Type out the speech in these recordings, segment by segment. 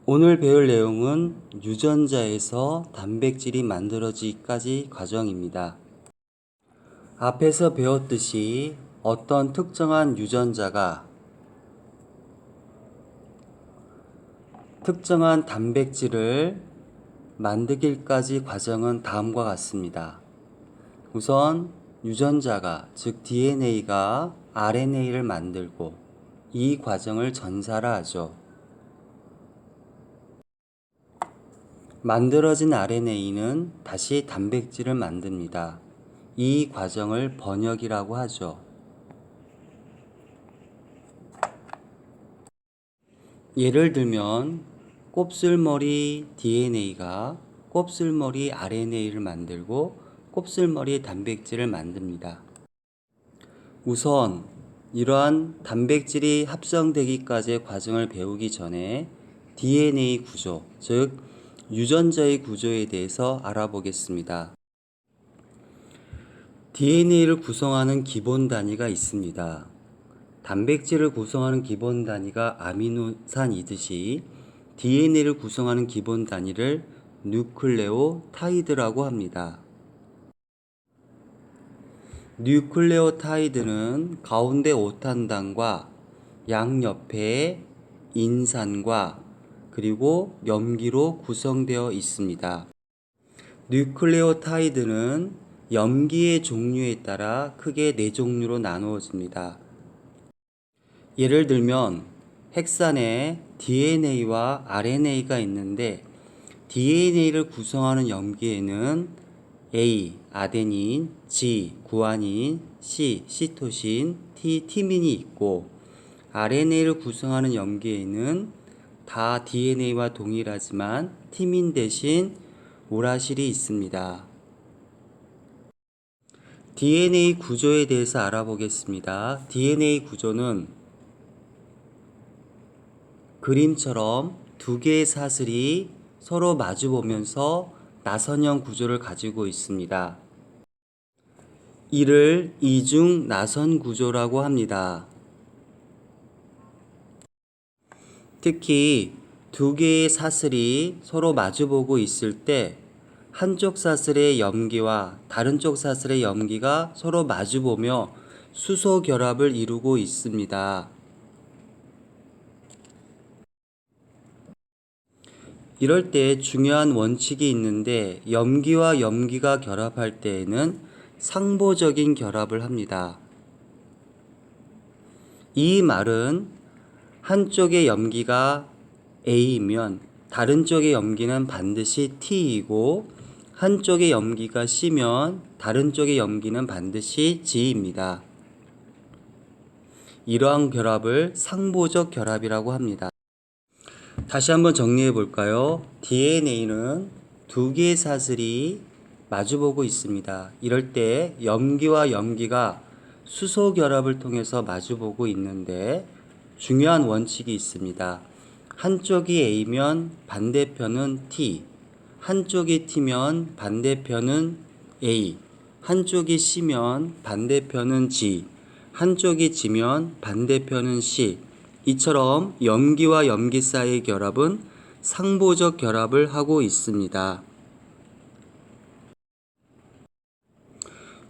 오늘 배울 내용은 유전자에서 단백질이 만들어지기까지 과정입니다. 앞에서 배웠듯이 어떤 특정한 유전자가 특정한 단백질을 만들기까지 과정은 다음과 같습니다. 우선 유전자가, 즉 DNA가 RNA를 만들고 이 과정을 전사라 하죠. 만들어진 RNA는 다시 단백질을 만듭니다. 이 과정을 번역이라고 하죠. 예를 들면 곱슬머리 DNA가 곱슬머리 RNA를 만들고 곱슬머리 단백질을 만듭니다. 우선 이러한 단백질이 합성되기까지의 과정을 배우기 전에 DNA 구조, 즉 유전자의 구조에 대해서 알아보겠습니다. DNA를 구성하는 기본 단위가 있습니다. 단백질을 구성하는 기본 단위가 아미노산이듯이 DNA를 구성하는 기본 단위를 뉴클레오타이드라고 합니다. 뉴클레오타이드는 가운데 오탄단과 양옆에 인산과 그리고 염기로 구성되어 있습니다. 뉴클레오타이드는 염기의 종류에 따라 크게 4종류로 나누어집니다. 예를 들면 핵산에 DNA와 RNA가 있는데 DNA를 구성하는 염기에는 A, 아데닌, G, 구아닌, C, 시토신, T, 티민이 있고 RNA를 구성하는 염기에는 다 DNA와 동일하지만 티민 대신 우라실이 있습니다. DNA 구조에 대해서 알아보겠습니다. DNA 구조는 그림처럼 두 개의 사슬이 서로 마주보면서 나선형 구조를 가지고 있습니다. 이를 이중 나선 구조라고 합니다. 특히 두 개의 사슬이 서로 마주보고 있을 때 한쪽 사슬의 염기와 다른 쪽 사슬의 염기가 서로 마주보며 수소 결합을 이루고 있습니다. 이럴 때 중요한 원칙이 있는데 염기와 염기가 결합할 때에는 상보적인 결합을 합니다. 이 말은 한쪽의 염기가 A이면 다른 쪽의 염기는 반드시 T이고 한쪽의 염기가 C면 다른 쪽의 염기는 반드시 G입니다. 이러한 결합을 상보적 결합이라고 합니다. 다시 한번 정리해 볼까요? DNA는 두 개의 사슬이 마주보고 있습니다. 이럴 때 염기와 염기가 수소 결합을 통해서 마주보고 있는데 중요한 원칙이 있습니다. 한쪽이 A면 반대편은 T, 한쪽이 T면 반대편은 A, 한쪽이 C면 반대편은 G, 한쪽이 G면 반대편은 C. 이처럼 염기와 염기 사이의 결합은 상보적 결합을 하고 있습니다.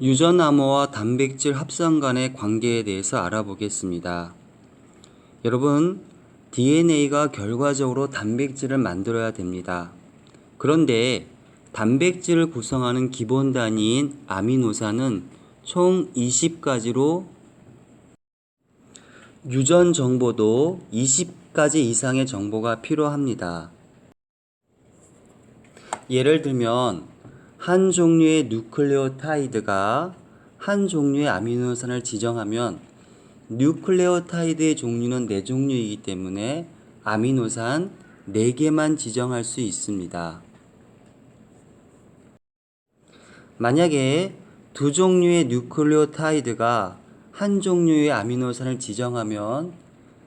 유전암호와 단백질 합성 간의 관계에 대해서 알아보겠습니다. 여러분, DNA가 결과적으로 단백질을 만들어야 됩니다. 그런데 단백질을 구성하는 기본 단위인 아미노산은 총 20가지로 유전 정보도 20가지 이상의 정보가 필요합니다. 예를 들면 한 종류의 뉴클레오타이드가 한 종류의 아미노산을 지정하면 뉴클레오타이드의 종류는 4종류이기 때문에 아미노산 4개만 지정할 수 있습니다. 만약에 두 종류의 뉴클레오타이드가 한 종류의 아미노산을 지정하면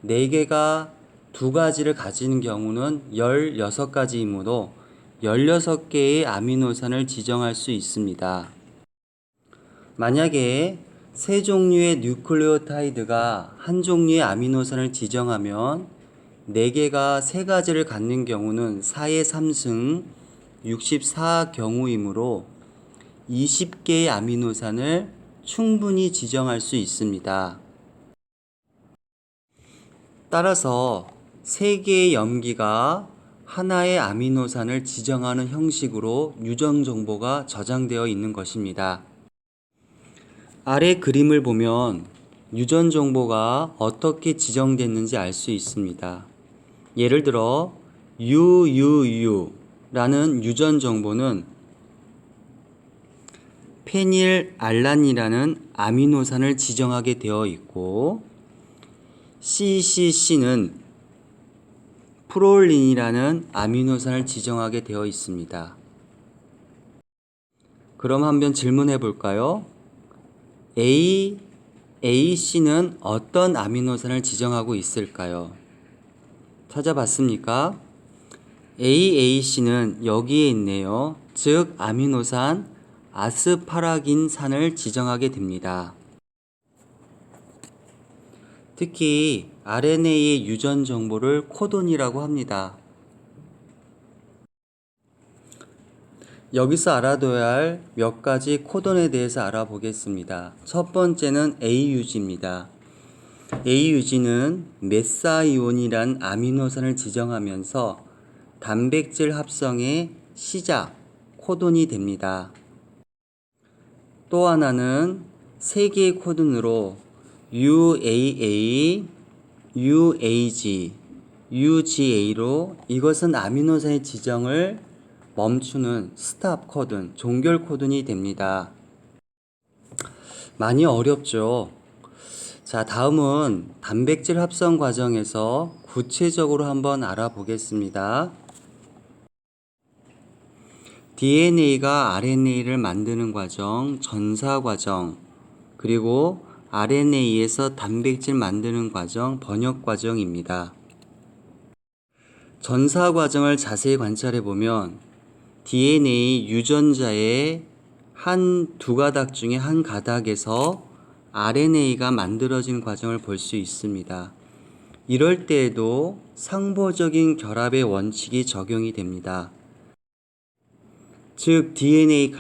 4개가 2가지를 가지는 경우는 16가지이므로 16개의 아미노산을 지정할 수 있습니다. 만약에 3종류의 뉴클레오타이드가 한 종류의 아미노산을 지정하면 4개가 3가지를 갖는 경우는 4의 3승 64 경우이므로 20개의 아미노산을 충분히 지정할 수 있습니다. 따라서 3개의 염기가 하나의 아미노산을 지정하는 형식으로 유전 정보가 저장되어 있는 것입니다. 아래 그림을 보면 유전 정보가 어떻게 지정됐는지 알 수 있습니다. 예를 들어 UUU라는 유전 정보는 페닐알란이라는 아미노산을 지정하게 되어 있고, CCC는 프롤린이라는 아미노산을 지정하게 되어 있습니다. 그럼 한번 질문해 볼까요? AC는 어떤 아미노산을 지정하고 있을까요? 찾아봤습니까? AAC는 여기에 있네요. 즉 아미노산 아스파라긴산을 지정하게 됩니다. 특히 RNA의 유전 정보를 코돈이라고 합니다. 여기서 알아둬야 할 몇 가지 코돈에 대해서 알아보겠습니다. 첫 번째는 AUG입니다. AUG는 메사이온이란 아미노산을 지정하면서 단백질 합성의 시작, 코돈이 됩니다. 또 하나는 3개의 코돈으로 UAA, UAG, UGA로 이것은 아미노산의 지정을 멈추는 스탑 코돈, 종결 코돈이 됩니다. 많이 어렵죠? 자, 다음은 단백질 합성 과정에서 구체적으로 한번 알아보겠습니다. DNA가 RNA를 만드는 과정, 전사 과정, 그리고 RNA에서 단백질 만드는 과정, 번역 과정입니다. 전사 과정을 자세히 관찰해 보면 DNA 유전자의 두 가닥 중에 한 가닥에서 RNA가 만들어진 과정을 볼 수 있습니다. 이럴 때에도 상보적인 결합의 원칙이 적용이 됩니다. 즉 DNA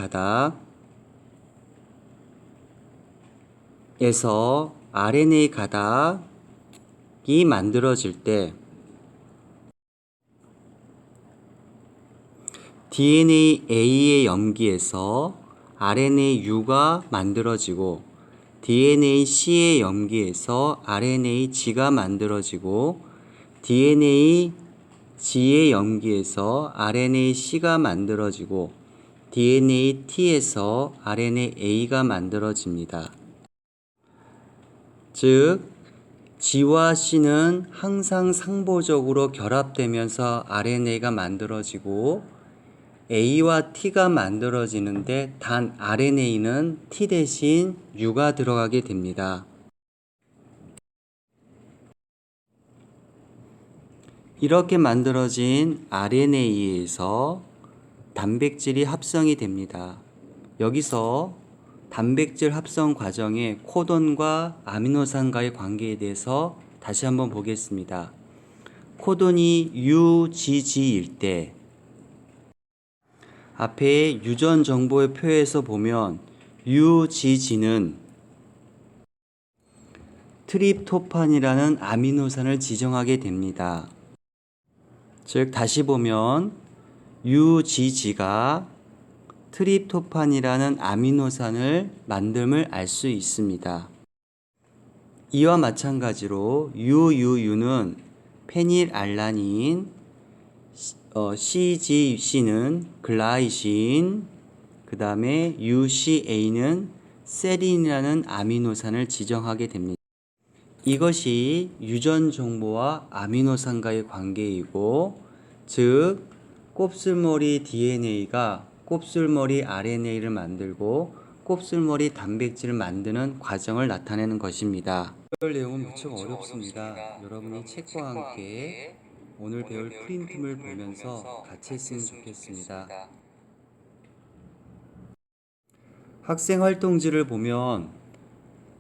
가닥에서 RNA 가닥이 만들어질 때 DNA A의 염기에서 RNA U가 만들어지고 DNA C의 염기에서 RNA G가 만들어지고 DNA G의 염기에서 RNA C가 만들어지고 DNA T에서 RNA A가 만들어집니다. 즉 G와 C는 항상 상보적으로 결합되면서 RNA가 만들어지고 A와 T가 만들어지는데 단 RNA는 T 대신 U가 들어가게 됩니다. 이렇게 만들어진 RNA에서 단백질이 합성이 됩니다. 여기서 단백질 합성 과정의 코돈과 아미노산과의 관계에 대해서 다시 한번 보겠습니다. 코돈이 UGG일 때 앞에 유전 정보의 표에서 보면 UGG는 트립토판이라는 아미노산을 지정하게 됩니다. 즉 다시 보면 UGG가 트립토판이라는 아미노산을 만듦을 알 수 있습니다. 이와 마찬가지로 UUU는 페닐알라닌, CGC는 글라이신, 그 다음에 UCA는 세린이라는 아미노산을 지정하게 됩니다. 이것이 유전 정보와 아미노산과의 관계이고, 즉 곱슬머리 DNA가 곱슬머리 RNA를 만들고 곱슬머리 단백질을 만드는 과정을 나타내는 것입니다. 배울 내용은 무척 어렵습니다. 여러분이 책과 함께 오늘 배울 프린트물 보면서 같이 했으면 좋겠습니다. 학생 활동지를 보면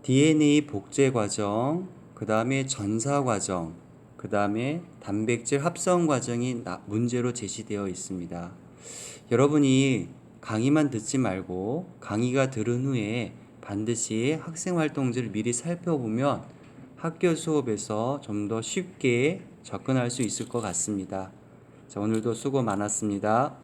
DNA 복제 과정, 그 다음에 전사 과정, 그 다음에 단백질 합성 과정이 문제로 제시되어 있습니다. 여러분이 강의만 듣지 말고 강의가 들은 후에 반드시 학생활동지를 미리 살펴보면 학교 수업에서 좀 더 쉽게 접근할 수 있을 것 같습니다. 자, 오늘도 수고 많았습니다.